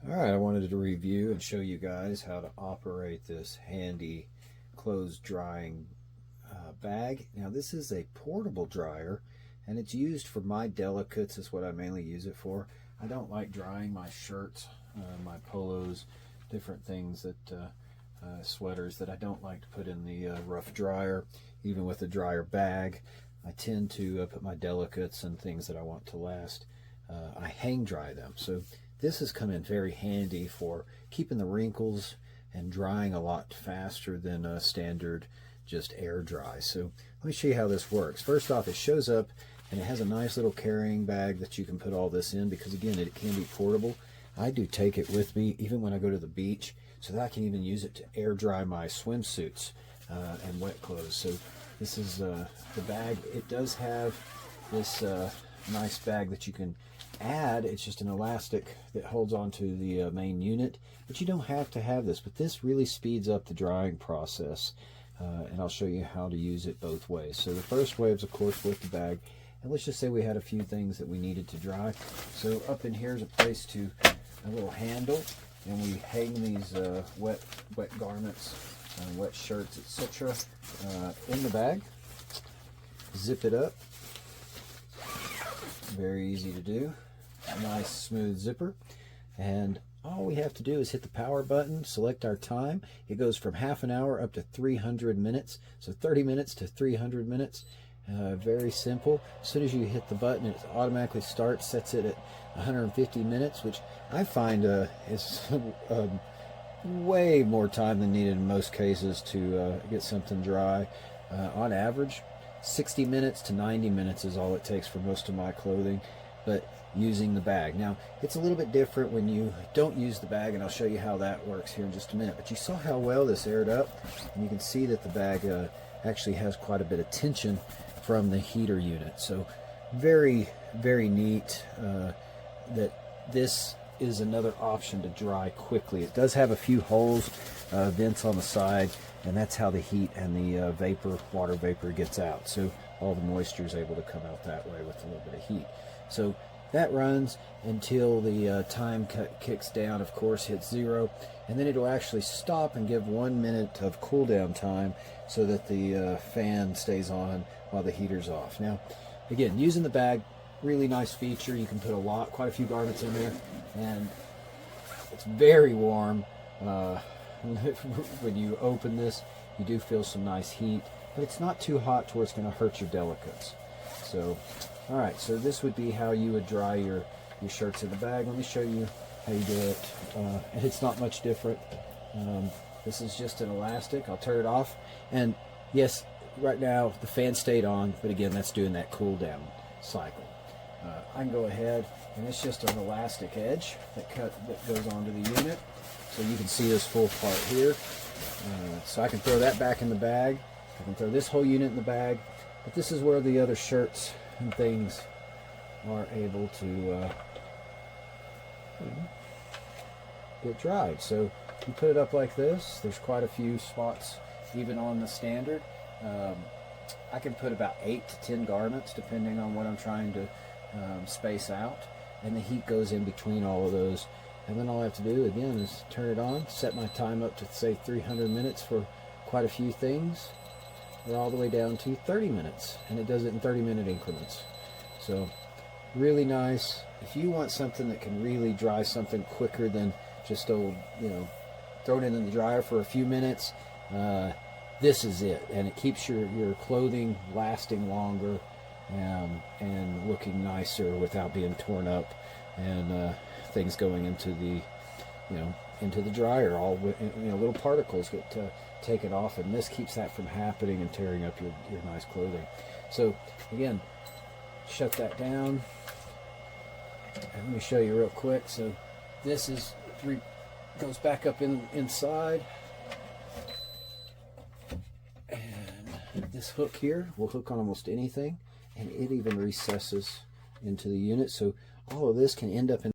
Alright, I wanted to review and show you guys how to operate this handy clothes drying bag. Now this is a portable dryer and it's used for my delicates is what I mainly use it for. I don't like drying my shirts, my polos, different things that sweaters that I don't like to put in the rough dryer. Even with a dryer bag, I tend to put my delicates and things that I want to last. I hang dry them. So this has come in very handy for keeping the wrinkles and drying a lot faster than a standard just air dry. So let me show you how this works. First off, it shows up and it has a nice little carrying bag that you can put all this in because again it can be portable. I do take it with me even when I go to the beach so that I can even use it to air dry my swimsuits and wet clothes. So this is the bag. It does have this nice bag that you can add. It's just an elastic that holds onto the main unit, but you don't have to have this, but this really speeds up the drying process, and I'll show you how to use it both ways. So the first way is of course with the bag, and let's just say we had a few things that we needed to dry. So up in here is a place to a little handle, and we hang these wet garments, wet shirts, etc. In the bag. Zip it up. Very easy to do. A nice smooth zipper, and all we have to do is hit the power button, select our time. It goes from half an hour up to 300 minutes, so 30 minutes to 300 minutes. Very simple. As soon as you hit the button, it automatically starts, sets it at 150 minutes, which I find is way more time than needed in most cases to get something dry. On average, 60 minutes to 90 minutes is all it takes for most of my clothing, but using the bag. Now, it's a little bit different when you don't use the bag, and I'll show you how that works here in just a minute. But you saw how well this aired up, and you can see that the bag actually has quite a bit of tension from the heater unit. So very, very neat that this is another option to dry quickly. It does have a few holes, vents on the side, and that's how the heat and the water vapor gets out. So all the moisture is able to come out that way with a little bit of heat. So that runs until the time kicks down, of course, hits 0, and then it'll actually stop and give 1 minute of cool down time so that the fan stays on while the heater's off. Now, again, using the bag, really nice feature. You can put quite a few garments in there, and it's very warm. When you open this, you do feel some nice heat, but it's not too hot to where it's going to hurt your delicates. So, all right, so this would be how you would dry your shirts in the bag. Let me show you how you do it. And it's not much different. This is just an elastic. I'll turn it off, and yes, right now the fan stayed on, but again, that's doing that cool down cycle. I can go ahead, and it's just an elastic edge that goes onto the unit. So you can see this full part here. So I can throw that back in the bag. I can throw this whole unit in the bag. But this is where the other shirts and things are able to get dried. So you put it up like this. There's quite a few spots even on the standard. I can put about 8 to 10 garments depending on what I'm trying to space out. And the heat goes in between all of those. And then all I have to do again is turn it on, set my time up to say 300 minutes for quite a few things, or all the way down to 30 minutes, and it does it in 30-minute increments. So really nice. If you want something that can really dry something quicker than just throw it in the dryer for a few minutes, this is it, and it keeps your clothing lasting longer and looking nicer without being torn up and things going into the dryer. All little particles get taken off, and this keeps that from happening and tearing up your nice clothing. So again, shut that down. And let me show you real quick. So this goes back up inside, and this hook here will hook on almost anything, and it even recesses into the unit. So all of this can end up in